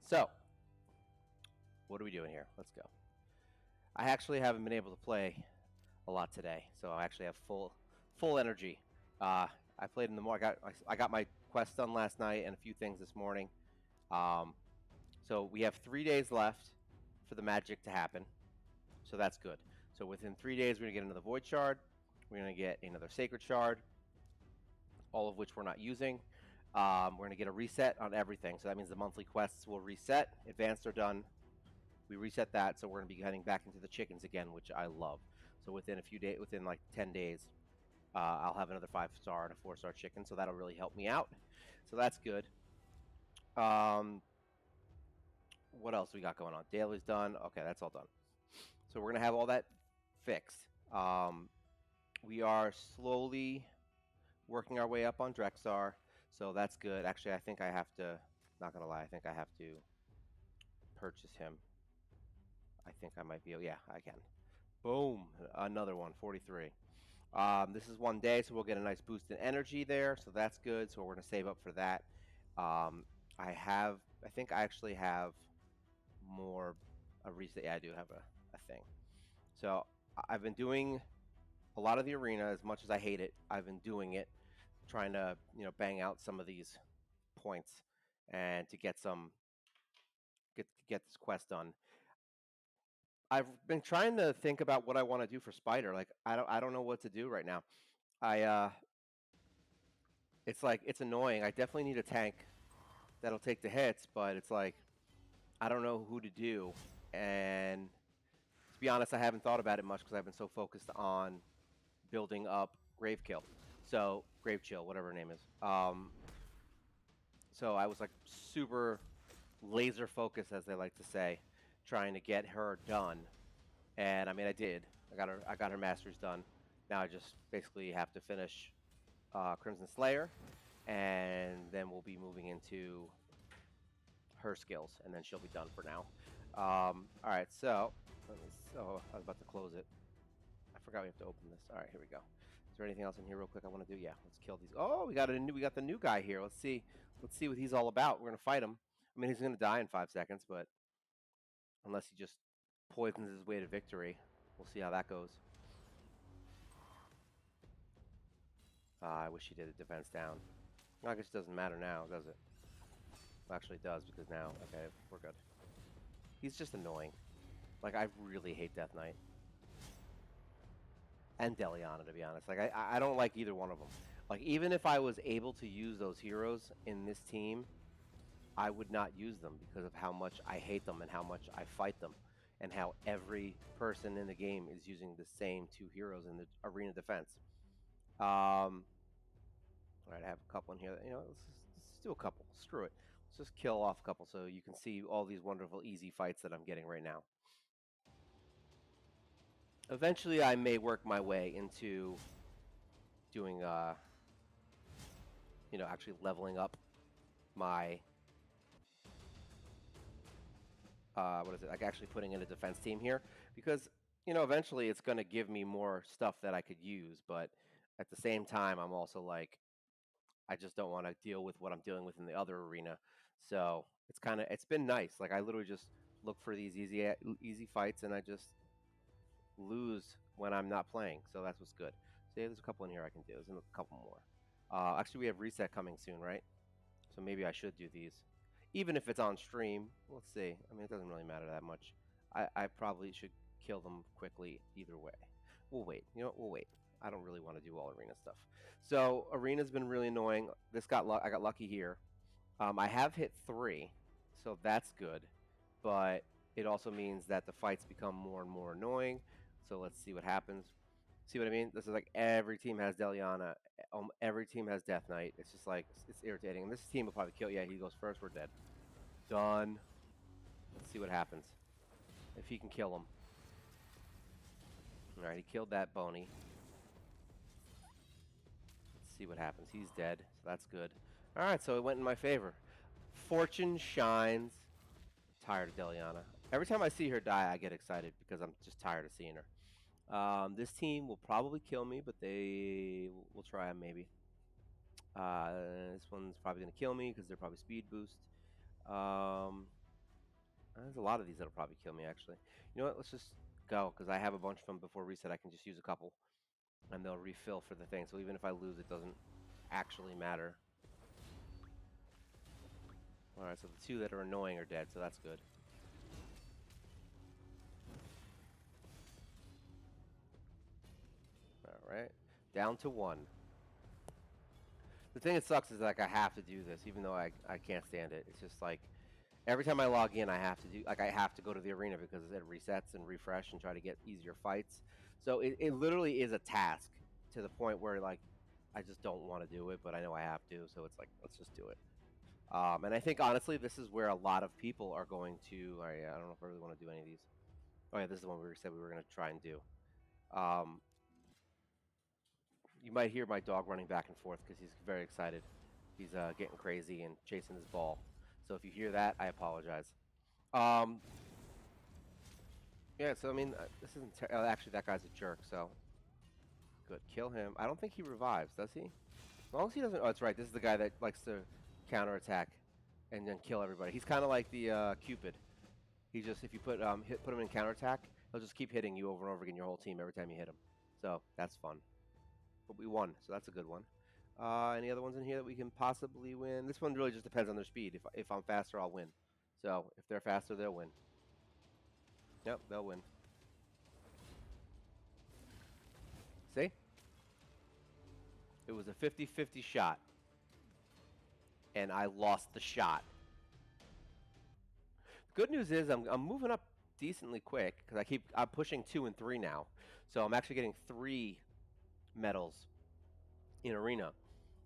So, what are we doing here? Let's go. I actually haven't been able to play a lot today, so I actually have full energy. Uh, I played in the morning. I got my quest done last night and a few things this morning. Um, so we have 3 days left for the magic to happen. So that's good. So within 3 days, we're gonna get another void shard. We're gonna get another sacred shard, all of which we're not using. We're gonna get a reset on everything. So that means the monthly quests will reset. Advanced are done. We reset that, so we're gonna be heading back into the chickens again, which I love. So within a few days, within like 10 days, I'll have another 5-star and a 4-star chicken, so that'll really help me out. So that's good. Um, what else we got going on? Daily's done. Okay, that's all done. So we're gonna have all that fixed. We are slowly working our way up on Drexar, so that's good. Actually, I think I have to. Not gonna lie, I think I have to purchase him. I think I might be. Oh yeah, I can. Boom, another one, 43. This is 1 day, so we'll get a nice boost in energy there, so that's good. So we're gonna save up for that. I think I actually have more a reset. Yeah, I do have a thing. So I've been doing a lot of the arena as much as I hate it. I've been doing it, trying to bang out some of these points and to get this quest done. I've been trying to think about what I want to do for Spider. Like I don't know what to do right now. I it's like it's annoying. I definitely need a tank that'll take the hits, but it's like I don't know who to do. And to be honest, I haven't thought about it much because I've been so focused on building up Gravekill. So Grave Chill, whatever her name is. So I was like super laser focused, as they like to say, trying to get her done. And I mean, I did. I got her masters done. Now I just basically have to finish Crimson Slayer, and then we'll be moving into her skills, and then she'll be done for now. All right, so I was about to close it. I forgot we have to open this. All right, here we go. Is there anything else in here real quick I want to do? Yeah, let's kill these. Oh, we got the new guy here. Let's see what he's all about. We're gonna fight him. I mean, he's gonna die in 5 seconds, but unless he just poisons his way to victory, we'll see how that goes. I wish he did a defense down. I guess it doesn't matter now, does it? Well, actually, it does because now, okay, we're good. He's just annoying. Like, I really hate Death Knight. And Deliana, to be honest. Like, I don't like either one of them. Like, even if I was able to use those heroes in this team, I would not use them because of how much I hate them and how much I fight them. And how every person in the game is using the same two heroes in the arena defense. All right, I have a couple in here. Let's do a couple. Screw it. Let's just kill off a couple so you can see all these wonderful, easy fights that I'm getting right now. Eventually, I may work my way into doing, actually leveling up my, what is it? Like actually putting in a defense team here because, eventually it's going to give me more stuff that I could use. But at the same time, I'm also like, I just don't want to deal with what I'm dealing with in the other arena. So it's been nice. Like I literally just look for these easy fights and I just lose when I'm not playing. So that's what's good. So yeah, there's a couple in here I can do. There's a couple more. Actually, we have reset coming soon, right? So maybe I should do these, even if it's on stream. Let's see. I mean, it doesn't really matter that much. I probably should kill them quickly either way. We'll wait. You know what? We'll wait. I don't really want to do all arena stuff. So arena's been really annoying. I got lucky here. I have hit 3, so that's good. But it also means that the fights become more and more annoying. So let's see what happens. See what I mean? This is like every team has Deliana. Every team has Death Knight. It's just like it's irritating. And this team will probably kill. Yeah, he goes first. We're dead. Done. Let's see what happens. If he can kill him. All right, he killed that Boney. Let's see what happens. He's dead, so that's good. All right, so it went in my favor. Fortune shines. Tired of Deliana. Every time I see her die, I get excited because I'm just tired of seeing her. This team will probably kill me, but they will try maybe. This one's probably going to kill me because they're probably speed boost. There's a lot of these that'll probably kill me, actually. You know what? Let's just go, because I have a bunch of them before reset. I can just use a couple, and they'll refill for the thing. So even if I lose, it doesn't actually matter. All right, so the two that are annoying are dead, so that's good. All right, down to one. The thing that sucks is like I have to do this, even though I can't stand it. It's just like every time I log in, I have to do I have to go to the arena because it resets and refresh and try to get easier fights. So it literally is a task to the point where like I just don't want to do it, but I know I have to. So it's like let's just do it. And I think honestly, this is where a lot of people are going to. All right, I don't know if I really want to do any of these. Oh yeah, this is the one we said we were going to try and do. Um, you might hear my dog running back and forth because he's very excited. He's getting crazy and chasing his ball. So if you hear that, I apologize. Um, yeah, so I mean, this isn't actually that guy's a jerk. So good, kill him. I don't think he revives, does he? As long as he doesn't. Oh, that's right. This is the guy that likes to counterattack and then kill everybody. He's kind of like the Cupid. He just if you put put him in counterattack, he'll just keep hitting you over and over again, your whole team every time you hit him. So that's fun. But we won, so that's a good one. Any other ones in here that we can possibly win? This one really just depends on their speed. If I'm faster, I'll win. So if they're faster, they'll win. Yep, they'll win. See? It was a 50-50 shot. And I lost the shot. The good news is I'm moving up decently quick because I'm pushing 2 and 3 now. So I'm actually getting 3 medals in arena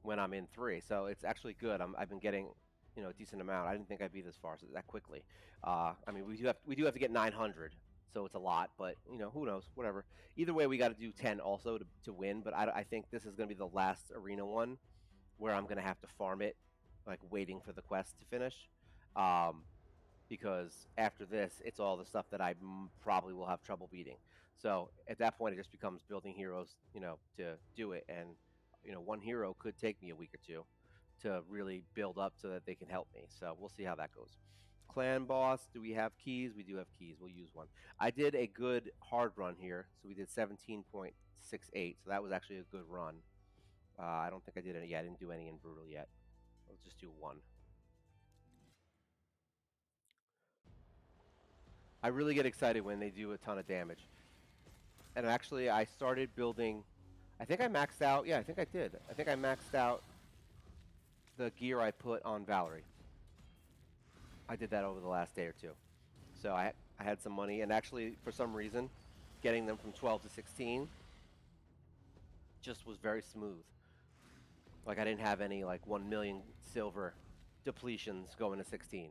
when I'm in 3. So it's actually good. I've been getting, a decent amount. I didn't think I'd be this far that quickly. I mean, we do have to get 900, so it's a lot. But who knows? Whatever. Either way, we got to do 10 also to win. But I think this is going to be the last arena one where I'm going to have to farm it, like waiting for the quest to finish. Because after this, it's all the stuff that I probably will have trouble beating. So at that point, it just becomes building heroes, to do it. And one hero could take me a week or two to really build up so that they can help me. So we'll see how that goes. Clan boss, do we have keys? We do have keys. We'll use one. I did a good hard run here. So we did 17.68. So that was actually a good run. I don't think I did any. Yeah, I didn't do any in brutal yet. Let's just do one. I really get excited when they do a ton of damage. And actually, I started building. I think I maxed out. Yeah, I think I did. I think I maxed out the gear I put on Valerie. I did that over the last day or two. So I had some money, and actually, for some reason, getting them from 12 to 16 just was very smooth. Like I didn't have any like 1 million silver depletions going to 16.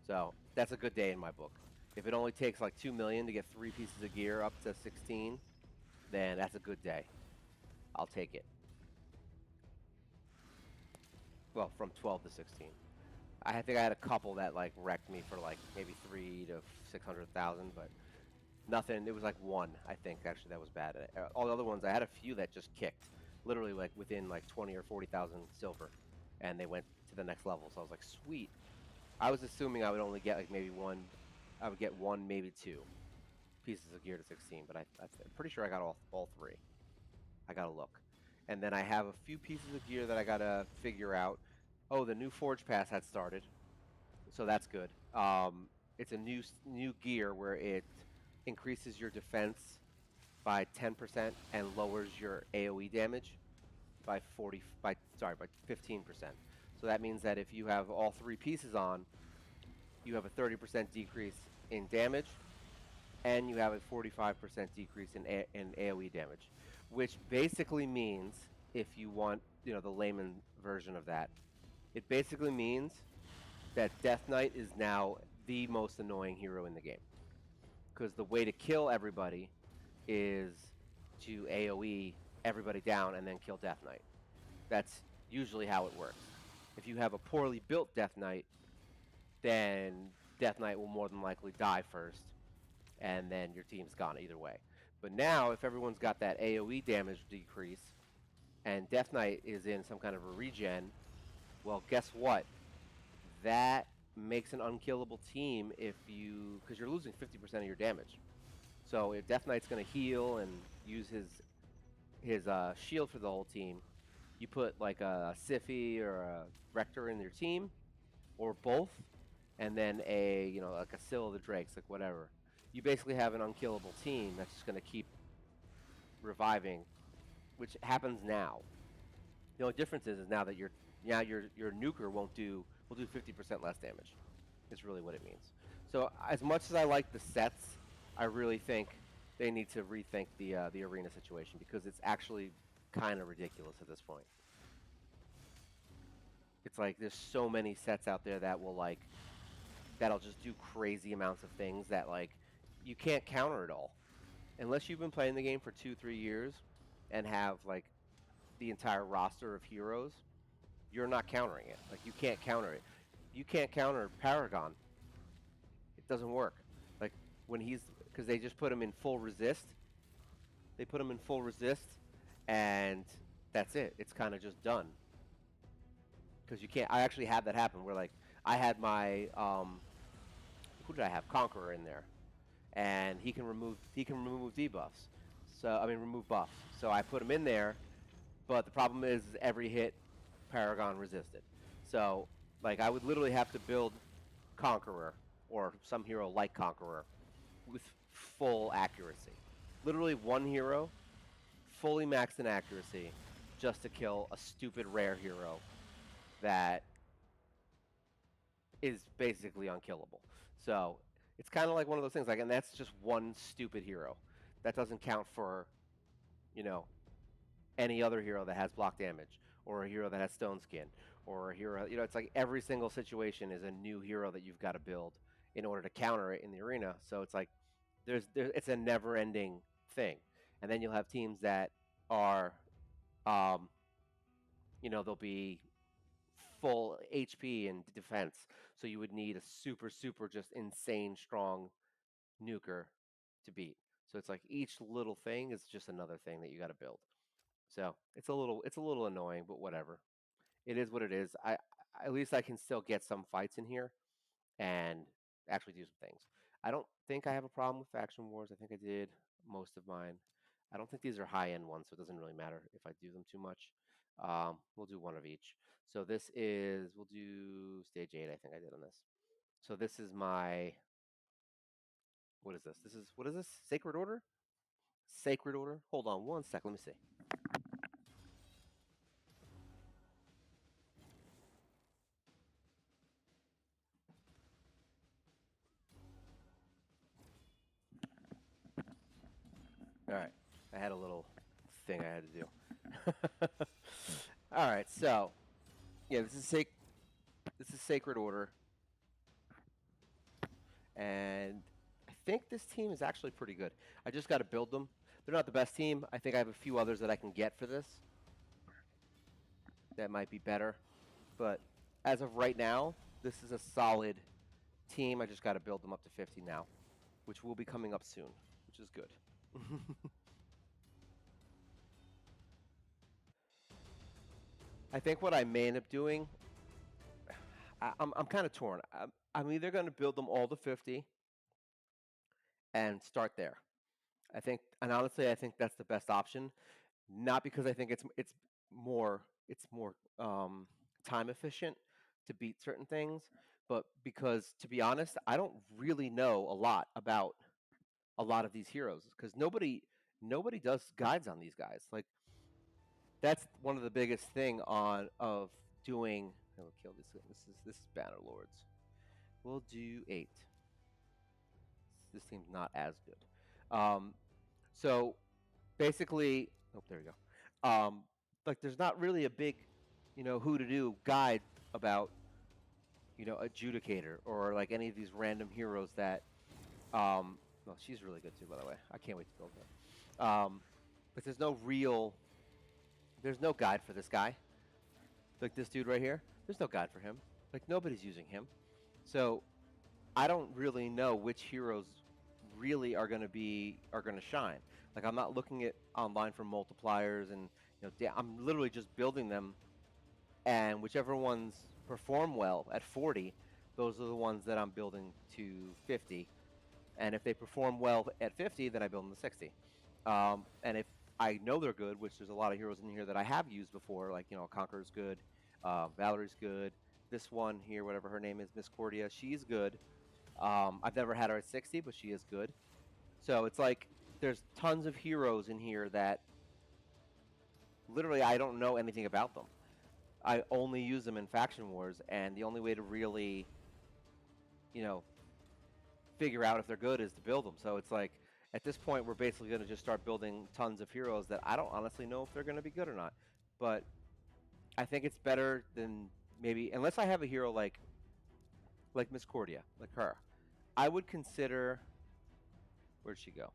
So that's a good day in my book. If it only takes like 2 million to get 3 pieces of gear up to 16, then that's a good day. I'll take it. Well, from 12 to 16. I think I had a couple that like wrecked me for like maybe 3 to 600,000, but nothing. It was like one, I think, actually that was bad. All the other ones, I had a few that just kicked, literally like within like 20 or 40,000 silver, and they went to the next level. So I was like, sweet. I was assuming I would only get like maybe one. I would get 1, maybe 2 pieces of gear to 16, but I'm pretty sure I got all 3. I gotta look. And then I have a few pieces of gear that I gotta figure out. Oh, the new Forge Pass had started, so that's good. It's a new gear where it increases your defense by 10% and lowers your AOE damage by 15%. So that means that if you have all 3 pieces on, you have a 30% decrease in damage, and you have a 45% decrease in AOE damage, which basically means, if you want, the layman version of that, it basically means that Death Knight is now the most annoying hero in the game. Because the way to kill everybody is to AOE everybody down and then kill Death Knight. That's usually how it works. If you have a poorly built Death Knight, then Death Knight will more than likely die first, and then your team's gone either way. But now, if everyone's got that AOE damage decrease, and Death Knight is in some kind of a regen, well, guess what? That makes an unkillable team if you, because you're losing 50% of your damage. So if Death Knight's going to heal and use his shield for the whole team, you put like a Siphi or a Rector in your team, or both, and then a like a Syl of the Drakes, like whatever. You basically have an unkillable team that's just going to keep reviving, which happens now. The only difference is now that your nuker will do 50% less damage. Is really what it means. So as much as I like the sets, I really think they need to rethink the arena situation, because it's actually kind of ridiculous at this point. It's like there's so many sets out there that that'll just do crazy amounts of things that like you can't counter it all unless you've been playing the game for 2-3 years and have like the entire roster of heroes. You're not countering it. Like you can't counter it. You can't counter Paragon. It doesn't work. Like when he's, because they just put him in full resist. They put him in full resist, and that's it. It's kind of just done. Because you can't. I actually had that happen where like I had my who did I have? Conqueror in there, and he can remove debuffs. So I mean remove buffs. So I put him in there, but the problem is every hit Paragon resisted. So like I would literally have to build Conqueror or some hero like Conqueror with full accuracy. Literally one hero fully maxed in accuracy just to kill a stupid rare hero that is basically unkillable. So it's kind of like one of those things, like, and that's just one stupid hero. That doesn't count for, you know, any other hero that has block damage, or a hero that has stone skin, or a hero, it's like every single situation is a new hero that you've got to build in order to counter it in the arena. So it's like it's a never-ending thing. And then you'll have teams that are, um, they'll be full HP and defense. So you would need a super, super just insane strong nuker to beat. So it's like each little thing is just another thing that you got to build. So it's a little annoying, but whatever. It is what it is. At least I can still get some fights in here and actually do some things. I don't think I have a problem with faction wars. I think I did most of mine. I don't think these are high end ones, so it doesn't really matter if I do them too much. We'll do one of each. So we'll do stage 8. I think I did on this. So this is my, what is this? What is this? Sacred Order? Sacred Order? Hold on one sec. Let me see. All right. I had a little thing I had to do. All right. So, yeah, this is Sacred Order, and I think this team is actually pretty good. I just got to build them. They're not the best team. I think I have a few others that I can get for this that might be better. But as of right now, this is a solid team. I just got to build them up to 50 now, which will be coming up soon, which is good. I think what I may end up doing, I'm kind of torn. I'm either going to build them all to 50 and start there. I think, and honestly, I think that's the best option. Not because I think it's more time efficient to beat certain things, but because, to be honest, I don't really know a lot about a lot of these heroes, because nobody does guides on these guys. Like that's one of the biggest thing on of doing. We'll kill this. This is Banner Lords. We'll do 8. This team's not as good. So basically, oh, there we go. Like there's not really a big, who to do guide about, Adjudicator or like any of these random heroes that, well, she's really good too, by the way. I can't wait to build her. But there's no guide for this guy. Like this dude right here, there's no guide for him. Like nobody's using him. So I don't really know which heroes really are gonna shine. Like I'm not looking at online for multipliers, and I'm literally just building them, and whichever ones perform well at 40, those are the ones that I'm building to 50. And if they perform well at 50, then I build them to 60. And if I know they're good, which there's a lot of heroes in here that I have used before, like, Conqueror's good, Valerie's good. This one here, whatever her name is, Miss Cordia, she's good. I've never had her at 60, but she is good. So it's like there's tons of heroes in here that literally I don't know anything about them. I only use them in faction wars, and the only way to really, you know, figure out if they're good is to build them. So it's like at this point we're basically going to just start building tons of heroes that I don't honestly know if they're going to be good or not. But I think it's better than maybe unless I have a hero like Miss Cordia, like her. I would consider where'd she go?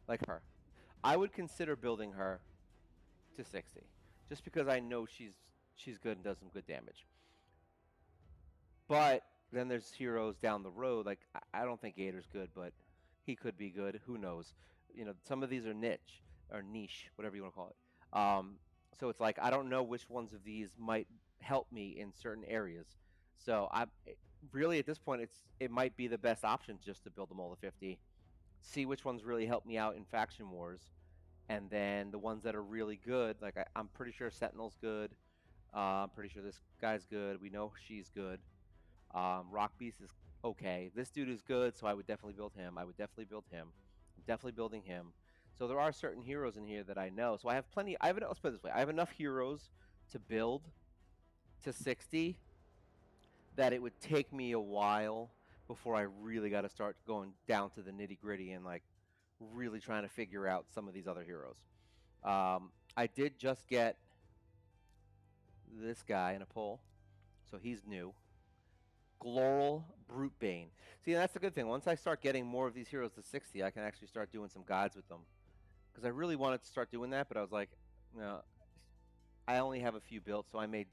Like her. I would consider building her to 60 just because I know she's good and does some good damage. But then there's heroes down the road. Like I don't think Gator's good, but he could be good. Who knows? Some of these are niche, whatever you want to call it. So it's like I don't know which ones of these might help me in certain areas. So really at this point it might be the best option just to build them all to 50. See which ones really help me out in faction wars, and then the ones that are really good. Like I'm pretty sure Sentinel's good. I'm pretty sure this guy's good. We know she's good. Rock Beast is okay. This dude is good, so I would definitely build him. I would definitely build him. I'm definitely building him. So there are certain heroes in here that I know. So I have plenty. Let's put it this way. I have enough heroes to build to 60 that it would take me a while before I really got to start going down to the nitty gritty and like really trying to figure out some of these other heroes. I did just get this guy in a poll, so he's new. Gloral Brutebane. See, that's the good thing. Once I start getting more of these heroes to 60, I can actually start doing some guides with them. Because I really wanted to start doing that, but I was like, no, I only have a few built, so I might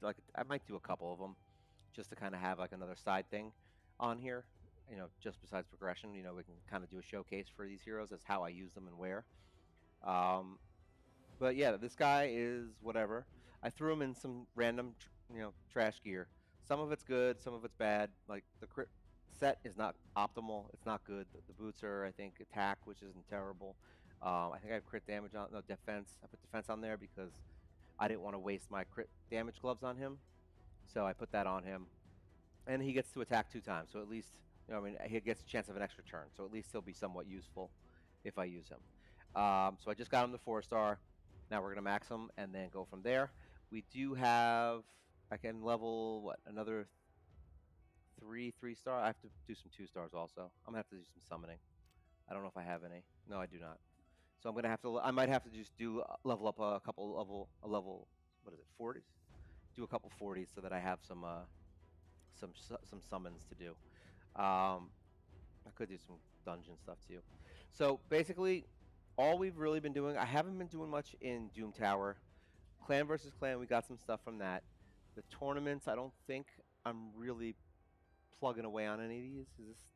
do a couple of them, just to kind of have like another side thing on here. Just besides progression, we can kind of do a showcase for these heroes as how I use them and where. Um, but yeah, this guy is whatever. I threw him in some random, trash gear. Some of it's good, some of it's bad. Like the crit set is not optimal. It's not good. The boots are, I think, attack, which isn't terrible. I think I have crit damage on, no, defense. I put defense on there because I didn't want to waste my crit damage gloves on him. So I put that on him. And he gets to attack 2 times. So at least, he gets a chance of an extra turn. So at least he'll be somewhat useful if I use him. So I just got him to 4-star. Now we're going to max him and then go from there. We do have, I can level, another 3-star? I have to do some 2-stars also. I'm going to have to do some summoning. I don't know if I have any. No, I do not. So I'm going to have to, I might have to just level up a level, what is it, 40s? Do a couple 40s so that I have some summons to do. I could do some dungeon stuff too. So basically, all we've really been doing, I haven't been doing much in Doom Tower. Clan versus clan, we got some stuff from that. The tournaments, I don't think I'm really plugging away on any of these.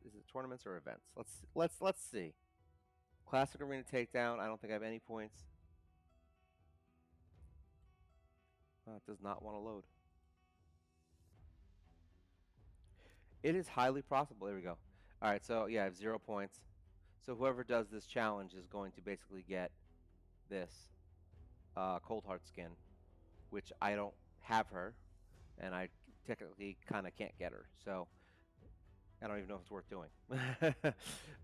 Is it tournaments or events? Let's see. Classic Arena Takedown, I don't think I have any points. It does not want to load. It is highly possible. There we go. All right, so yeah, I have 0 points. So whoever does this challenge is going to basically get this Cold Heart skin, which I don't have her, and I technically kind of can't get her. So I don't even know if it's worth doing.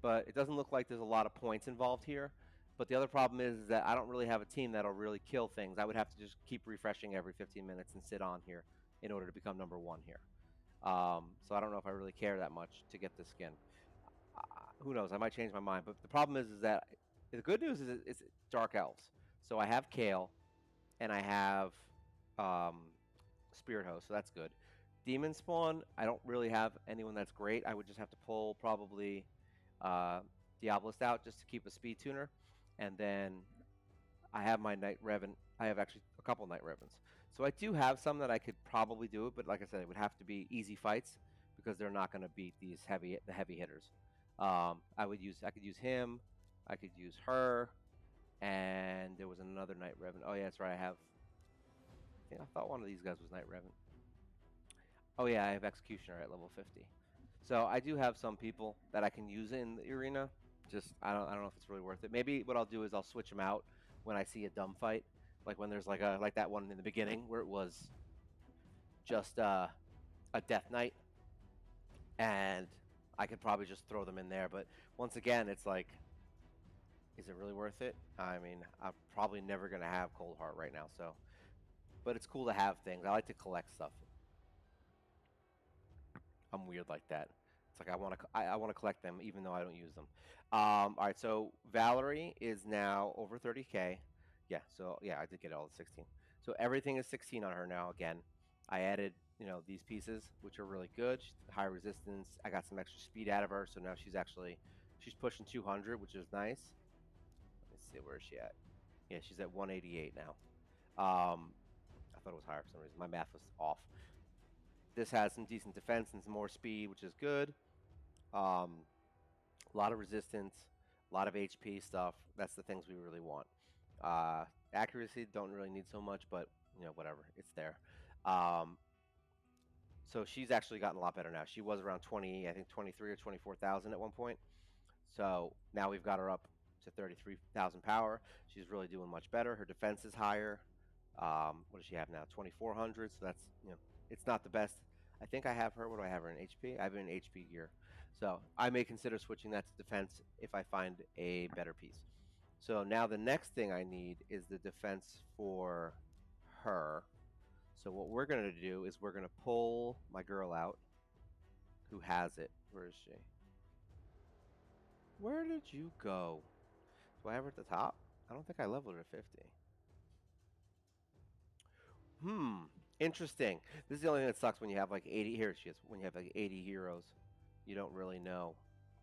But it doesn't look like there's a lot of points involved here. But the other problem is that I don't really have a team that'll really kill things. I would have to just keep refreshing every 15 minutes and sit on here in order to become number 1 here. So I don't know if I really care that much to get this skin. Who knows? I might change my mind. But the problem is that the good news is it's Dark Elves. So I have Kale, and I have Spirit Host, so that's good. Demon Spawn, I don't really have anyone that's great. I would just have to pull probably Diabolist out just to keep a speed tuner. And then I have my Night Revan. I have actually a couple Night Revans. So I do have some that I could probably do it, but like I said, it would have to be easy fights because they're not going to beat the heavy hitters. I could use him, I could use her, and there was another Night Revan. Oh yeah, that's right. I thought one of these guys was Night Revan. Oh yeah, I have Executioner at level 50. So I do have some people that I can use in the arena. Just I don't know if it's really worth it. Maybe what I'll do is I'll switch them out when I see a dumb fight, like when there's like that one in the beginning where it was just a Death Knight, and I could probably just throw them in there. But once again, it's like, is it really worth it? I mean, I'm probably never gonna have Cold Heart right now, so. But it's cool to have things. I like to collect stuff. I'm weird like that. It's like I want to collect them even though I don't use them. All right, so Valerie is now over 30K. Yeah, so yeah, I did get all the 16. So everything is 16 on her now again. I added, these pieces, which are really good. She's high resistance. I got some extra speed out of her, so now she's pushing 200, which is nice. Let me see, where is she at? Yeah, she's at 188 now. I thought it was higher for some reason. My math was off. This has some decent defense and some more speed, which is good. Um, a lot of resistance, a lot of HP stuff. That's the things we really want. Accuracy don't really need so much, but whatever, it's there. Um, so she's actually gotten a lot better now. She was around 20, I think 23 or 24,000 at one point. So now we've got her up to 33,000 power. She's really doing much better. Her defense is higher. What does she have now? 2,400. So that's it's not the best. I think I have her. What do I have her in HP? I have her in HP gear. So I may consider switching that to defense if I find a better piece. So now the next thing I need is the defense for her. So what we're gonna do is we're gonna pull my girl out who has it. Where is she? Where did you go? Do I have her at the top? I don't think I leveled her to 50. Hmm. Interesting. This is the only thing that sucks when you have like 80. Here she is. When you have like 80 heroes, you don't really know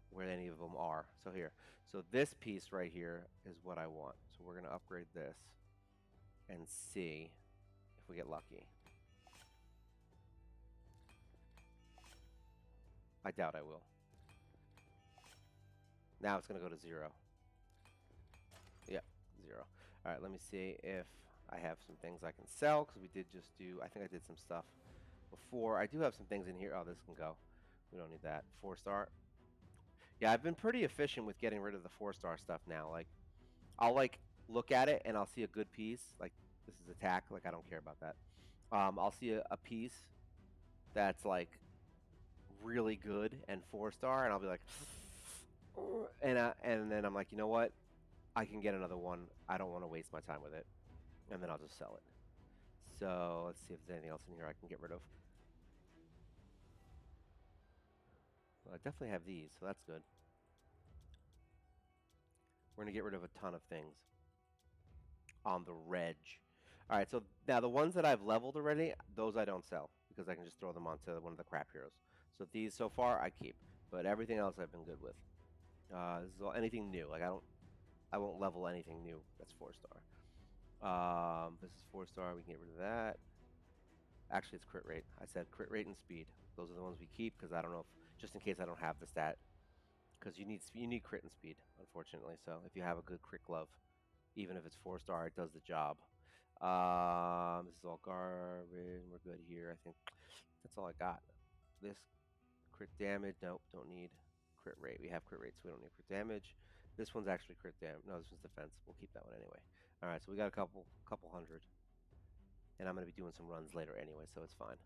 where any of them are. So here. So this piece right here is what I want. So we're going to upgrade this and see if we get lucky. I doubt I will. Now it's going to go to 0. Yep, 0. All right, let me see if I have some things I can sell, because we did just do, I think I did some stuff before. I do have some things in here. Oh, this can go. We don't need that. 4-star. Yeah, I've been pretty efficient with getting rid of the 4-star stuff now. Like, I'll like look at it and I'll see a good piece. Like, this is attack. Like, I don't care about that. I'll see a piece that's like really good and 4-star, and I'll be like, and then I'm like, you know what? I can get another one. I don't want to waste my time with it, and then I'll just sell it. So let's see if there's anything else in here I can get rid of. Well, I definitely have these, so that's good. We're going to get rid of a ton of things on the reg. All right, so now the ones that I've leveled already, those I don't sell because I can just throw them onto one of the crap heroes. So these so far I keep, but everything else I've been good with. This is all, anything new. Like I won't level anything new that's 4-star. This is 4-star. We can get rid of that. Actually, it's crit rate. I said crit rate and speed. Those are the ones we keep because I don't know if, just in case I don't have the stat. Because you need crit and speed, unfortunately. So if you have a good crit glove, even if it's 4-star, it does the job. This is all garbage. We're good here. I think that's all I got. This crit damage. Nope, don't need crit rate. We have crit rate, so we don't need crit damage. This one's actually crit damage. No, this one's defense. We'll keep that one anyway. All right, so we got a couple hundred. And I'm going to be doing some runs later anyway, so it's fine.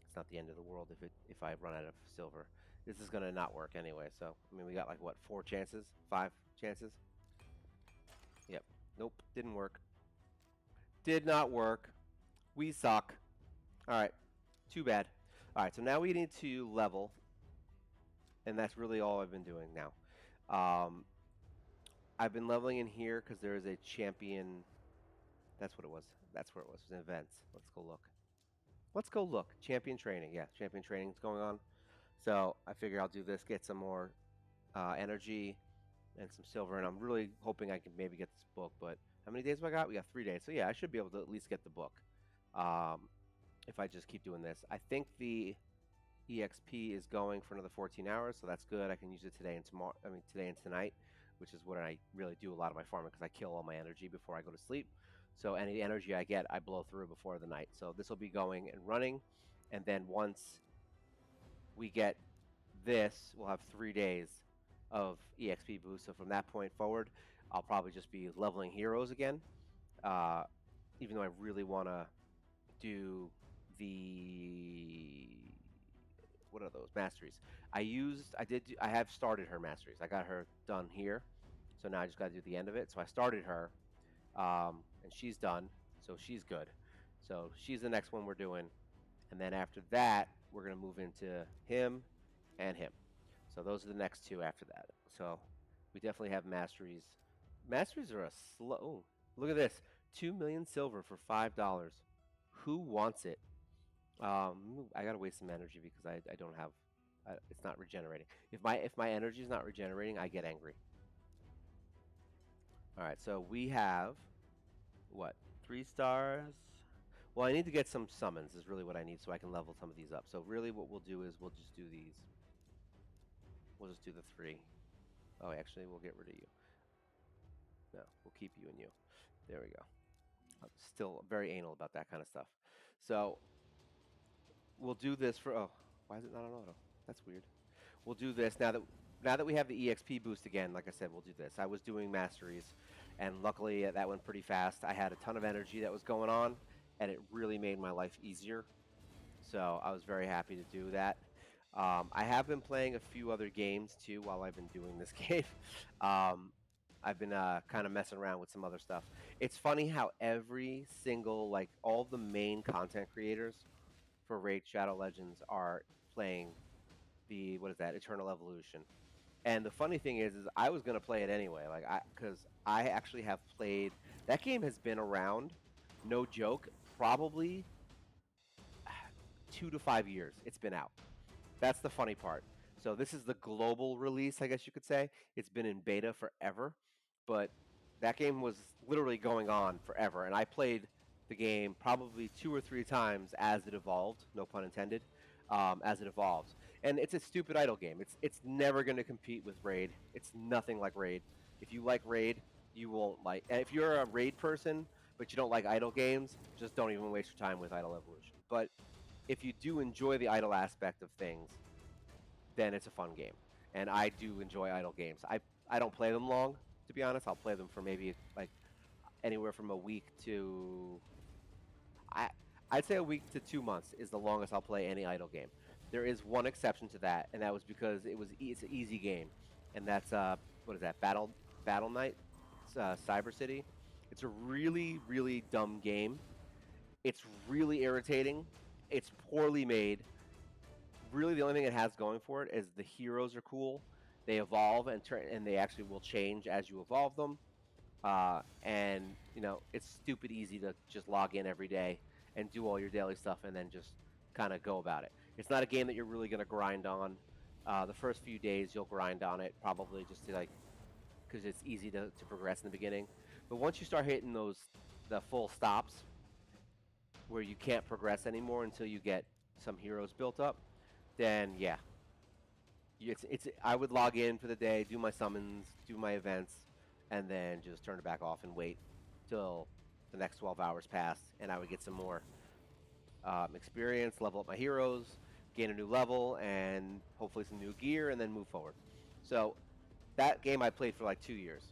It's not the end of the world if I run out of silver. This is going to not work anyway, so, I mean, we got like, what, 4 chances? 5 chances? Yep. Nope, didn't work. Did not work. We suck. All right, too bad. All right, so now we need to level, and that's really all I've been doing now. I've been leveling in here because there is a champion. That's what it was. That's where it was. It was in events. Let's go look. Let's go look. Champion training. Yeah, champion training is going on. So I figure I'll do this, get some more energy and some silver, and I'm really hoping I can maybe get this book. But how many days have I got? We got 3 days. So yeah, I should be able to at least get the book if I just keep doing this. I think the EXP is going for another 14 hours, so that's good. I can use it today and tomorrow. I mean, today and tonight, which is what I really do a lot of my farming because I kill all my energy before I go to sleep. So any energy I get, I blow through before the night. So this will be going and running. And then once we get this, we'll have 3 days of EXP boost. So from that point forward, I'll probably just be leveling heroes again. Uh, Even though I really want to do the what are those masteries? I have started her masteries. I got her done here, so now I just got to do the end of it. So I started her, and she's done, so she's good. So she's the next one we're doing, and then after that, we're gonna move into him and him. So those are the next two after that. So we definitely have masteries. Masteries are a slow. Oh, look at this, 2 million silver for $5. Who wants it? I gotta waste some energy because I don't have. It's not regenerating. If my energy is not regenerating, I get angry. All right, so we have what, 3 stars? Well, I need to get some summons is really what I need so I can level some of these up. So really what we'll do is we'll just do these. We'll just do the three. Oh, actually, we'll get rid of you. No, we'll keep you and you. There we go. I'm still very anal about that kind of stuff. So we'll do this for. Oh, why is it not on auto? That's weird. We'll do this now that we have the EXP boost again. Like I said, we'll do this. I was doing masteries, and luckily that went pretty fast. I had a ton of energy that was going on, and it really made my life easier. So I was very happy to do that. I have been playing a few other games too while I've been doing this game. Um, I've been kind of messing around with some other stuff. It's funny how every single, like all the main content creators for Raid Shadow Legends are playing the, what is that, Eternal Evolution. And the funny thing is I was gonna play it anyway, because I actually have played. That game has been around, no joke, probably 2 to 5 years. It's been out. That's the funny part. So this is the global release, I guess you could say. It's been in beta forever, but that game was literally going on forever, and I played the game probably 2 or 3 times as it evolved. No pun intended. As it evolved, and it's a stupid idle game. It's never going to compete with Raid. It's nothing like Raid. If you like Raid, you won't like. And if you're a Raid person but you don't like idle games, just don't even waste your time with Idle Evolution. But if you do enjoy the idle aspect of things, then it's a fun game. And I do enjoy idle games. I don't play them long, to be honest. I'll play them for maybe like anywhere from a week to I I'd say a week to 2 months is the longest I'll play any idle game. There is one exception to that, and that was because it's an easy game, and that's what is that, Battle Knight, Cyber City. It's a really dumb game. It's really irritating. It's poorly made. Really, the only thing it has going for it is the heroes are cool. They evolve and they actually will change as you evolve them. And it's stupid easy to just log in every day and do all your daily stuff and then just kind of go about it. It's not a game that you're really going to grind on. The first few days you'll grind on it probably just to because it's easy to progress in the beginning. But once you start hitting the full stops where you can't progress anymore until you get some heroes built up, then yeah, it's I would log in for the day, do my summons, do my events, and then just turn it back off and wait till the next 12 hours pass, and I would get some more experience, level up my heroes, gain a new level, and hopefully some new gear, and then move forward. So that game I played for like 2 years,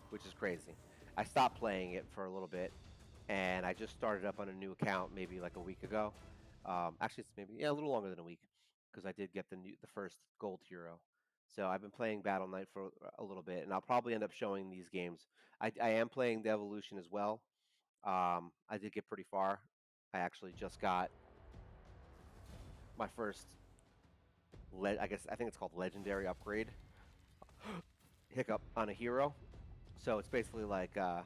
which is crazy. I stopped playing it for a little bit, and I just started up on a new account maybe like a week ago. Actually, it's maybe, yeah, a little longer than a week because I did get the first gold hero. So I've been playing Battle Knight for a little bit, and I'll probably end up showing these games. I am playing the Evolution as well. I did get pretty far. I actually just got my first, I guess I think it's called Legendary upgrade. Hiccup on a hero. So it's basically like the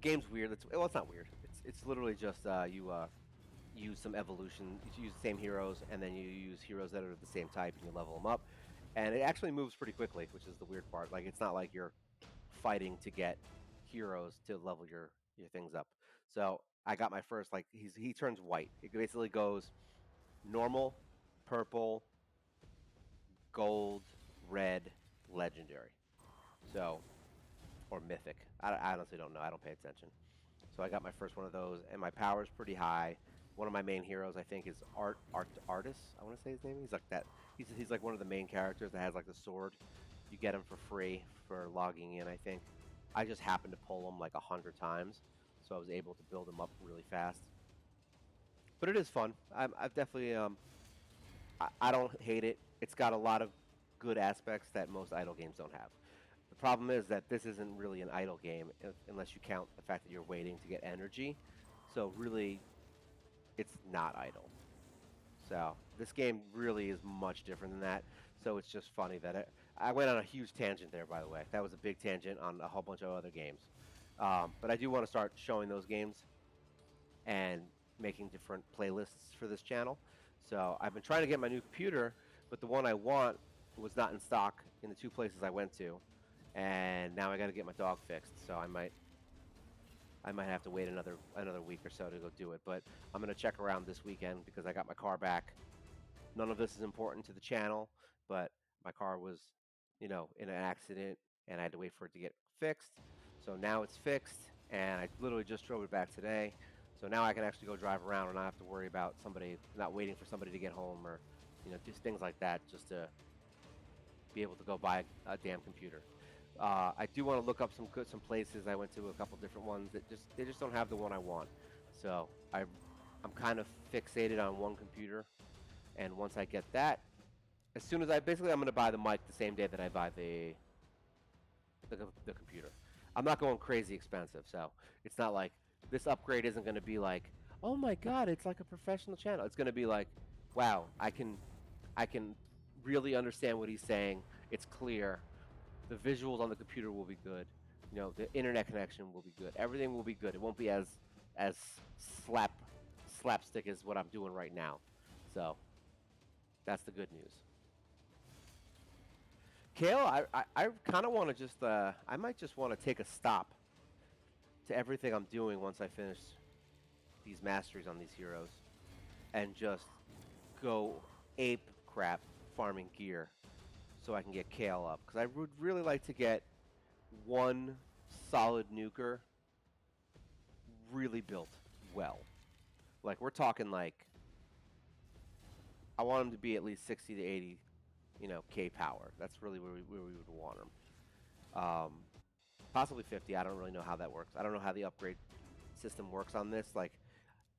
game's weird. Well, it's not weird. It's literally just you use some evolution. You use the same heroes, and then you use heroes that are the same type, and you level them up. And it actually moves pretty quickly, which is the weird part. Like it's not like you're fighting to get heroes to level your things up. So I got my first, like he turns white. It basically goes normal, purple, gold, red, legendary. So or mythic. I honestly don't know. I don't pay attention. So I got my first one of those, and my power is pretty high. One of my main heroes, I think, is Artis. I want to say his name. He's like that. He's like one of the main characters that has like the sword. You get him for free for logging in, I think. I just happened to pull him like 100 times, so I was able to build him up really fast. But it is fun. I've definitely I don't hate it. It's got a lot of good aspects that most idle games don't have. The problem is that this isn't really an idle game unless you count the fact that you're waiting to get energy. So really, it's not idle. So this game really is much different than that. So it's just funny that I went on a huge tangent there, by the way. That was a big tangent on a whole bunch of other games. But I do want to start showing those games and making different playlists for this channel. So I've been trying to get my new computer, but the one I want was not in stock in the two places I went to, and now I got to get my dog fixed. So I might have to wait another week or so to go do it. But I'm gonna check around this weekend because I got my car back. None of this is important to the channel, but my car was, in an accident, and I had to wait for it to get fixed. So now it's fixed, and I literally just drove it back today. So now I can actually go drive around and not have to worry about somebody not waiting for somebody to get home or, just things like that, just to be able to go buy a damn computer. I do want to look up some places. I went to a couple different ones that they just don't have the one I want. So I'm kind of fixated on one computer, and once I get that, as soon as I'm going to buy the mic the same day that I buy the computer. I'm not going crazy expensive, so it's not like this upgrade isn't going to be like, oh my god, it's like a professional channel. It's going to be like, wow, I can really understand what he's saying. It's clear. The visuals on the computer will be good. The internet connection will be good. Everything will be good. It won't be as slap slapstick as what I'm doing right now. So that's the good news. Kale, I kind of want to just I might just want to take a stop to everything I'm doing once I finish these masteries on these heroes and just go ape crap farming gear so I can get Kale up, because I would really like to get one solid nuker really built well. Like we're talking like I want him to be at least 60 to 80, K power. That's really where we would want him. Possibly 50. I don't really know how that works. I don't know how the upgrade system works on this. Like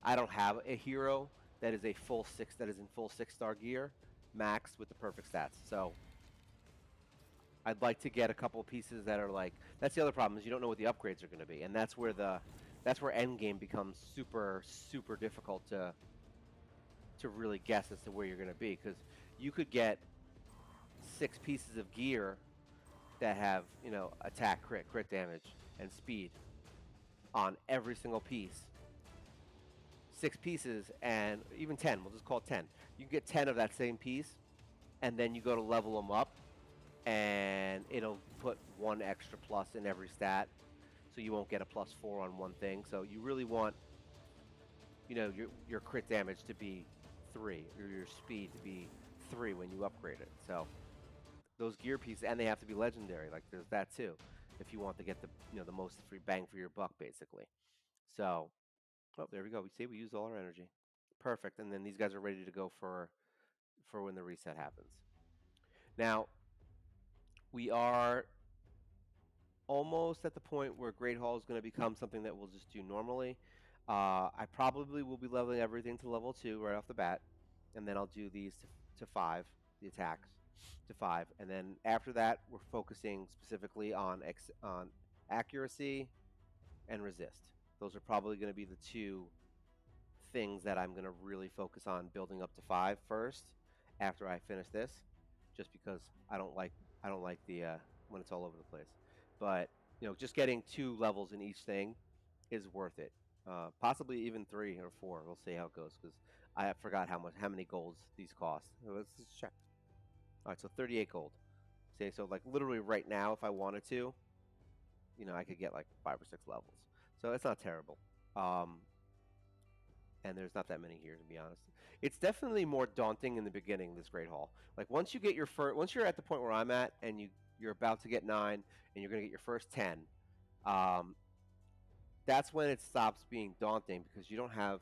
I don't have a hero that is in full 6-star gear max with the perfect stats. So I'd like to get a couple of pieces that are like, that's the other problem, is you don't know what the upgrades are going to be, and that's where endgame becomes super super difficult to really guess as to where you're going to be, because you could get 6 pieces of gear that have, attack, crit damage, and speed on every single piece. 6 pieces, and even 10. We'll just call it 10. You can get 10 of that same piece, and then you go to level them up, and it'll put 1 extra plus in every stat, so you won't get a +4 on one thing. So you really want, your crit damage to be 3, or your speed to be 3 when you upgrade it. So those gear pieces, and they have to be legendary. Like there's that too, if you want to get the most free bang for your buck, basically. So, oh, there we go. We see we used all our energy. Perfect. And then these guys are ready to go for when the reset happens. Now, we are almost at the point where Great Hall is going to become something that we'll just do normally. I probably will be leveling everything to level 2 right off the bat, and then I'll do these to 5, the attacks to 5, and then after that we're focusing specifically on accuracy and resist. Those are probably going to be the two things that I'm going to really focus on building up to 5 first after I finish this, just because I don't like the when it's all over the place. But just getting 2 levels in each thing is worth it. Possibly even 3 or 4. We'll see how it goes, because I forgot how many golds these cost. Let's just check. All right, so 38 gold. See, so like literally right now, if I wanted to, I could get like 5 or 6 levels. So it's not terrible. And there's not that many here, to be honest. It's definitely more daunting in the beginning, this Great Hall. Like once you get once you're at the point where I'm at, and you're about to get 9, and you're gonna get your first 10, um, that's when it stops being daunting, because you don't have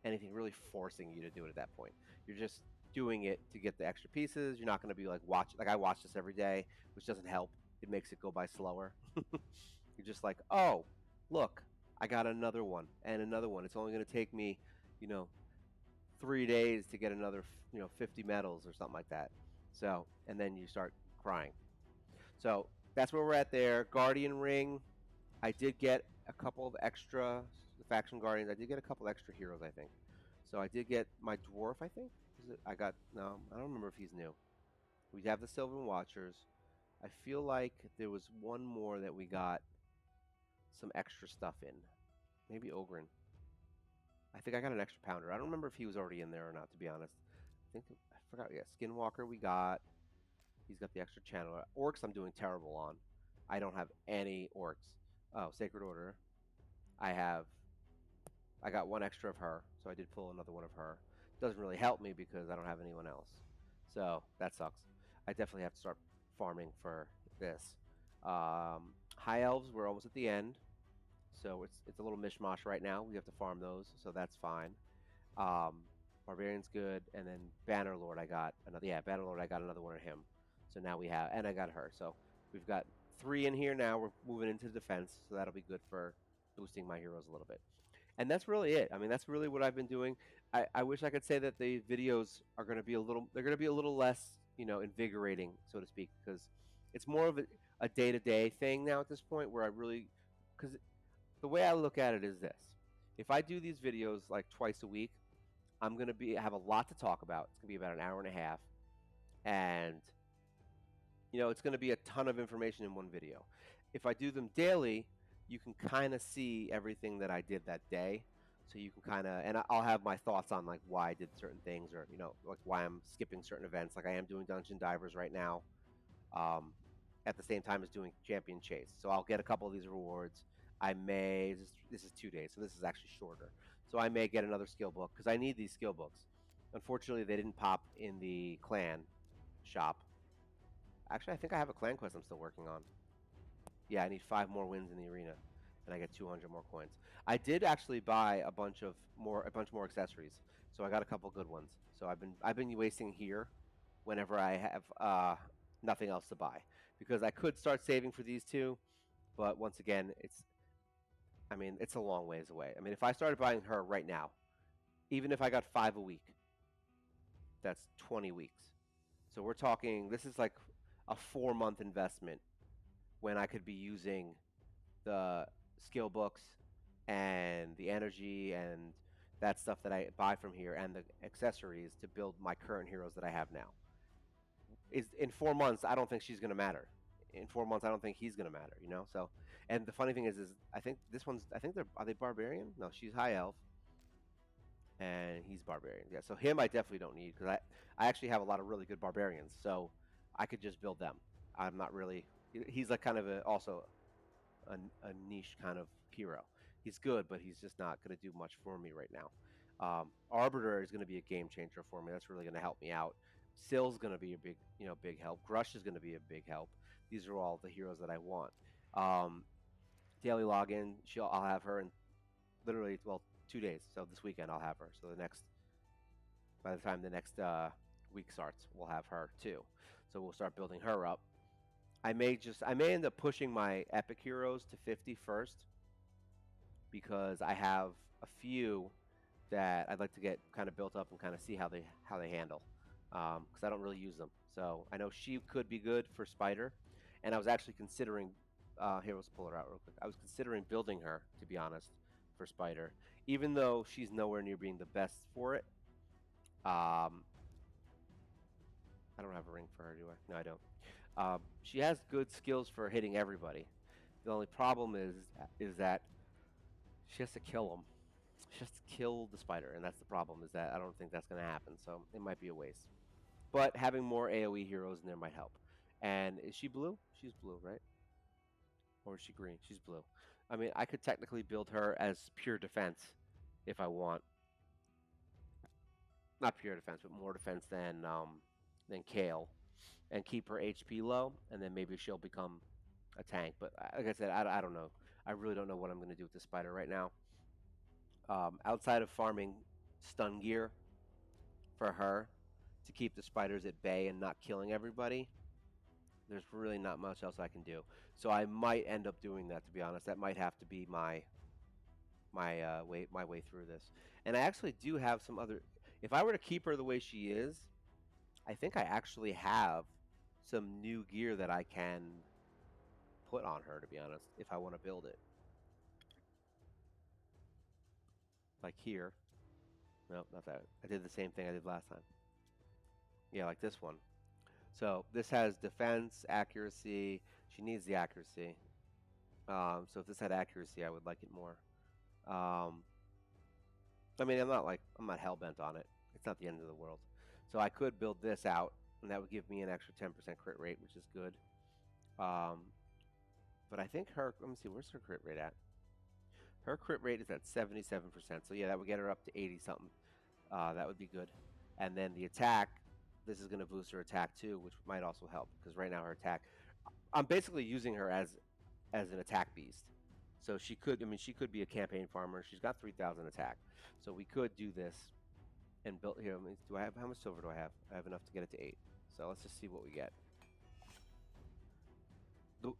anything really forcing you to do it at that point. You're just doing it to get the extra pieces. You're not going to be like like I watch this every day, which doesn't help. It makes it go by slower. You're just like, oh, look, I got another one and another one. It's only going to take me, you know, 3 days to get another, 50 medals or something like that. So, and then you start crying. So that's where we're at there. Guardian Ring. I did get a couple of extra the faction guardians. I did get a couple extra heroes, I think. So I did get my dwarf, I think. Is it? I got no. I don't remember if he's new. We have the Sylvan Watchers. I feel like there was one more that we got some extra stuff in. Maybe Ogren. I think I got an extra pounder. I don't remember if he was already in there or not, to be honest. I forgot. Yeah, Skinwalker we got. He's got the extra channeler. Orcs I'm doing terrible on. I don't have any orcs. Oh, Sacred Order. I have. I got one extra of her, so I did pull another one of her. Doesn't really help me because I don't have anyone else. So that sucks. I definitely have to start farming for this. High Elves, we're almost at the end. So it's a little mishmash right now. We have to farm those, so that's fine. Um, Barbarian's good, and then Bannerlord I got another. Yeah, Bannerlord I got another one of him. So now we have, and I got her. So we've got 3 in here now. We're moving into defense, so that'll be good for boosting my heroes a little bit. And that's really it. I mean, that's really what I've been doing. I wish I could say that the videos are going to be they're going to be a little less, invigorating, so to speak, because it's more of a day-to-day thing now at this point where because the way I look at it is this. If I do these videos like twice a week, I'm going to have a lot to talk about. It's going to be about an hour and a half. And, it's going to be a ton of information in one video. If I do them daily, you can kind of see everything that I did that day. So you can kind of, and I'll have my thoughts on like why I did certain things or, like why I'm skipping certain events. Like I am doing Dungeon Divers right now at the same time as doing Champion Chase. So I'll get a couple of these rewards. This is 2 days, so this is actually shorter. So I may get another skill book because I need these skill books. Unfortunately, they didn't pop in the clan shop. Actually, I think I have a clan quest I'm still working on. Yeah, I need 5 more wins in the arena, and I get 200 more coins. I did actually buy a bunch more accessories, so I got a couple good ones. So I've been wasting here, whenever I have nothing else to buy, because I could start saving for these two, but once again, it's a long ways away. I mean, if I started buying her right now, even if I got 5 a week, that's 20 weeks. So we're talking, this is like a 4-month investment when I could be using the skill books and the energy and that stuff that I buy from here and the accessories to build my current heroes that I have now. Is in 4 months, I don't think she's gonna matter. In 4 months, I don't think he's gonna matter. So, and the funny thing is I think this one's. I think are they barbarian? No, she's high elf, and he's barbarian. Yeah, so him I definitely don't need because I actually have a lot of really good barbarians, so I could just build them. I'm not really. He's like kind of also a niche kind of hero. He's good, but he's just not going to do much for me right now. Arbiter is going to be a game changer for me. That's really going to help me out. Sill's going to be a big help. Grush is going to be a big help. These are all the heroes that I want. Daily login, I'll have her in literally 2 days. So this weekend I'll have her. So by the time the next week starts, we'll have her too. So we'll start building her up. I may end up pushing my epic heroes to 50 first because I have a few that I'd like to get kind of built up and kind of see how they handle because I don't really use them. So I know she could be good for Spider, and I was actually considering here, let's pull her out real quick. I was considering building her, to be honest, for Spider, even though she's nowhere near being the best for it. I don't have a ring for her, do I? No, I don't. She has good skills for hitting everybody. The only problem is that she has to kill them. She has to kill the spider, and that's the problem. Is that I don't think that's going to happen. So it might be a waste. But having more AOE heroes in there might help. And is she blue? She's blue, right? Or is she green? She's blue. I mean, I could technically build her as pure defense if I want. Not pure defense, but more defense than Kale, and keep her HP low, and then maybe she'll become a tank. But like I said, I don't know. I really don't know what I'm going to do with the spider right now. Outside of farming stun gear for her to keep the spiders at bay and not killing everybody, there's really not much else I can do. So I might end up doing that, to be honest. That might have to be my way through this. And I actually do have some other. If I were to keep her the way she is, I think I actually have some new gear that I can put on her, to be honest, if I want to build it. Like here. No, not that. I did the same thing I did last time. Yeah, like this one. So this has defense, accuracy. She needs the accuracy. So if this had accuracy, I would like it more. Um, I mean, I'm not hell bent on it. It's not the end of the world. So I could build this out, and that would give me an extra 10% crit rate, which is good. Um, but I think let me see, where's her crit rate at? Her crit rate is at 77%. So yeah, that would get her up to 80 something. That would be good. And then the attack, this is going to boost her attack too, which might also help because right now her attack, I'm basically using her as an attack beast. So she could, I mean, she could be a campaign farmer. She's got 3,000 attack. So we could do this and build here. Do I have, how much silver do I have? I have enough to get it to 8. So let's just see what we get.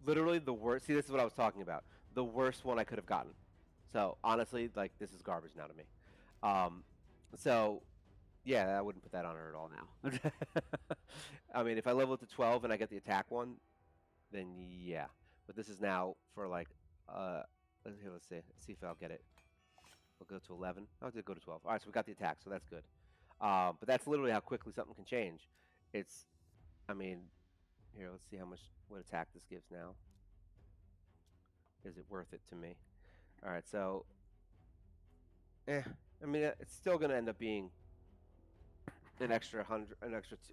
Literally the worst. See, this is what I was talking about. The worst one I could have gotten. So honestly, like this is garbage now to me. Um, so yeah, I wouldn't put that on her at all now. I mean, if I level it to 12 and I get the attack one, then yeah. But this is now for like, here, let's see if I'll get it. We'll go to 11. Oh, it did go to 12. All right, so we got the attack, so that's good. But that's literally how quickly something can change. It's, I mean, here, let's see what attack this gives now. Is it worth it to me? All right, so, I mean, it's still going to end up being an extra 100,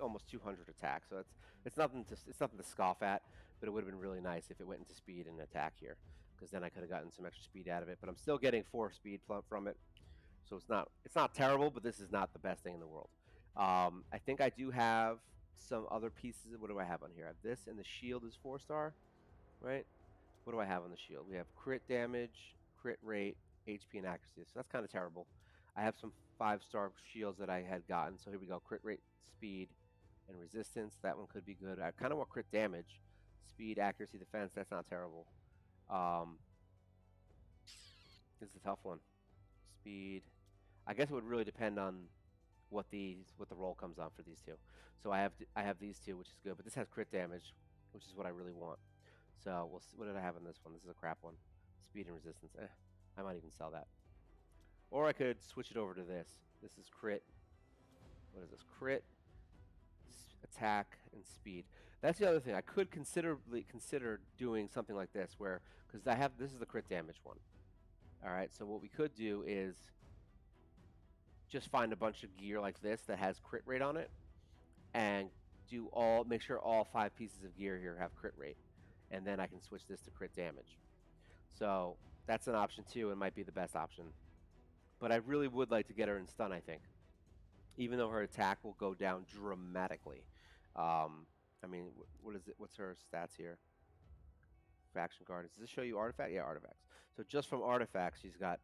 almost 200 attack. So it's nothing to scoff at. But it would have been really nice if it went into speed and attack here, because then I could have gotten some extra speed out of it. But I'm still getting 4 speed from it, so it's not terrible. But this is not the best thing in the world. I think I do have some other pieces. What do I have on here? I have this, and the shield is 4-star, right? What do I have on the shield? We have crit damage, crit rate, HP, and accuracy. So that's kind of terrible. I have some 5-star shields that I had gotten. So here we go. Crit rate, speed, and resistance. That one could be good. I kind of want crit damage. Speed, accuracy, defense. That's not terrible. This is a tough one. Speed. I guess it would really depend on what the roll comes on for these two. So I have these two, which is good. But this has crit damage, which is what I really want. So we'll see. What did I have on this one? This is a crap one. Speed and resistance. I might even sell that. Or I could switch it over to this. This is crit. What is this? Crit, attack, and speed. That's the other thing. I could consider doing something like this, where because this is the crit damage one. All right. So what we could do is just find a bunch of gear like this that has crit rate on it, and make sure all 5 pieces of gear here have crit rate, and then I can switch this to crit damage. So that's an option too. It might be the best option. But I really would like to get her in stun, I think. Even though her attack will go down dramatically. I mean, what is it? What's her stats here? Faction guard. Does this show you artifact? Yeah, artifacts. So just from artifacts, she's got,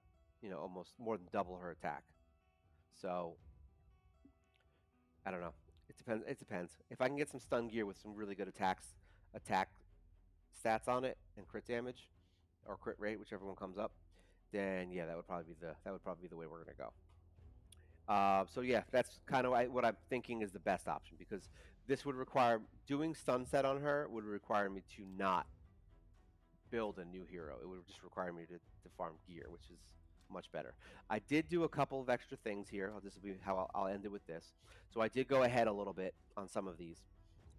almost more than double her attack. So I don't know. It depends. It depends. If I can get some stun gear with some really good attack stats on it and crit damage or crit rate, whichever one comes up, then yeah, that would probably be the way we're gonna go. So yeah, that's kind of what I'm thinking is the best option, because this would require doing stun set on her would require me to not build a new hero. It would just require me to farm gear, which is much better. I did do a couple of extra things here. This will be how I'll end it with this. So I did go ahead a little bit on some of these.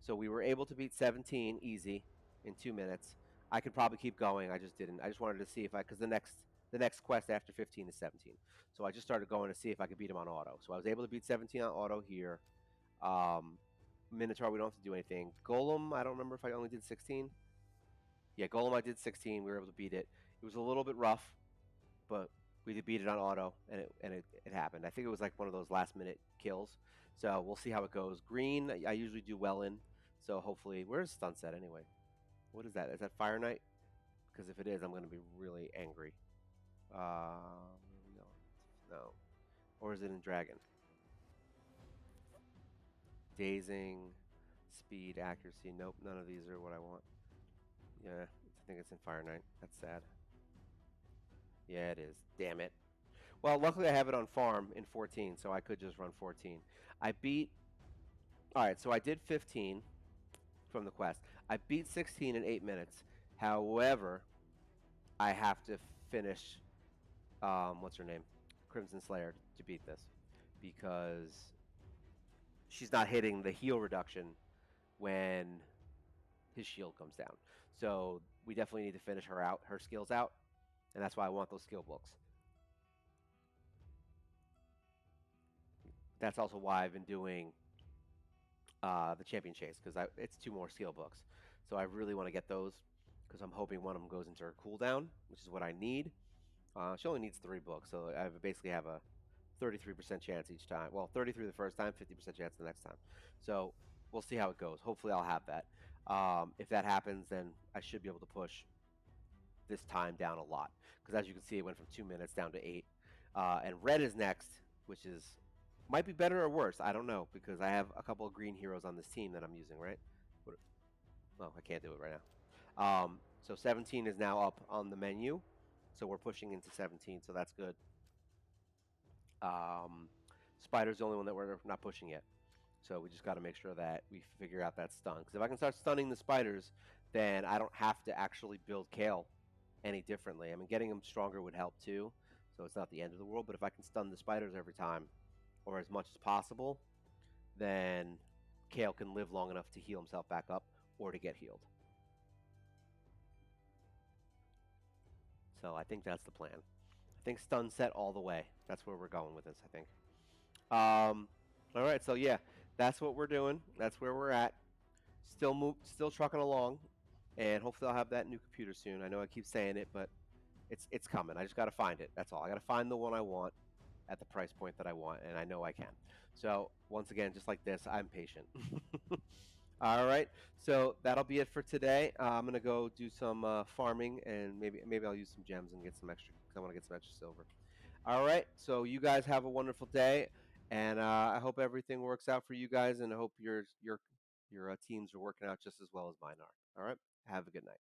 So we were able to beat 17 easy in 2 minutes. I could probably keep going. I just didn't. I just wanted to see if because the next quest after 15 is 17. So I just started going to see if I could beat him on auto. So I was able to beat 17 on auto here. Minotaur, we don't have to do anything. Golem, I don't remember if I only did 16. Yeah, Golem, I did 16. We were able to beat it. It was a little bit rough, but we did beat it on auto, and it happened. I think it was like one of those last-minute kills. So we'll see how it goes. Green, I usually do well in. So hopefully, where's stun set anyway? What is that? Is that Fire Knight? Because if it is, I'm going to be really angry. No. or is it in Dragon? Dazing, speed, accuracy. Nope, none of these are what I want. Yeah, I think it's in Fire Knight. That's sad. Yeah, it is. Damn it. Well, luckily I have it on farm in 14, so I could just run 14. I beat. All right, so I did 15 from the quest. I beat 16 in 8 minutes. However, I have to finish. What's her name? Crimson Slayer to beat this because she's not hitting the heal reduction when his shield comes down. So we definitely need to finish her out, her skills out, and that's why I want those skill books. That's also why I've been doing the champion chase because it's two more skill books. So I really want to get those because I'm hoping one of them goes into her cooldown, which is what I need. She only needs 3 books, so I basically have a 33% chance each time. Well, 33 the first time, 50% chance the next time. So we'll see how it goes. Hopefully, I'll have that. If that happens, then I should be able to push this time down a lot because as you can see, it went from 2 minutes down to 8. And red is next, which is might be better or worse. I don't know because I have a couple of green heroes on this team that I'm using. Right? What, well, I can't do it right now. So 17 is now up on the menu, so we're pushing into 17, so that's good. Um, Spider's the only one that we're not pushing yet. So we just got to make sure that we figure out that stun. Because if I can start stunning the spiders, then I don't have to actually build Kale any differently. I mean, getting him stronger would help too. So it's not the end of the world. But if I can stun the spiders every time, or as much as possible, then Kale can live long enough to heal himself back up or to get healed. So I think that's the plan. I think stun set all the way. That's where we're going with this, I think. All right, so yeah, that's what we're doing. That's where we're at. Still trucking along, and hopefully I'll have that new computer soon. I know I keep saying it, but it's coming. I just got to find it. That's all. I got to find the one I want at the price point that I want, and I know I can. So once again, just like this, I'm patient. All right, so that'll be it for today. I'm gonna go do some farming, and maybe I'll use some gems and get some extra. Cause I want to get some extra silver. All right. So you guys have a wonderful day, and I hope everything works out for you guys, and I hope your teams are working out just as well as mine are. All right. Have a good night.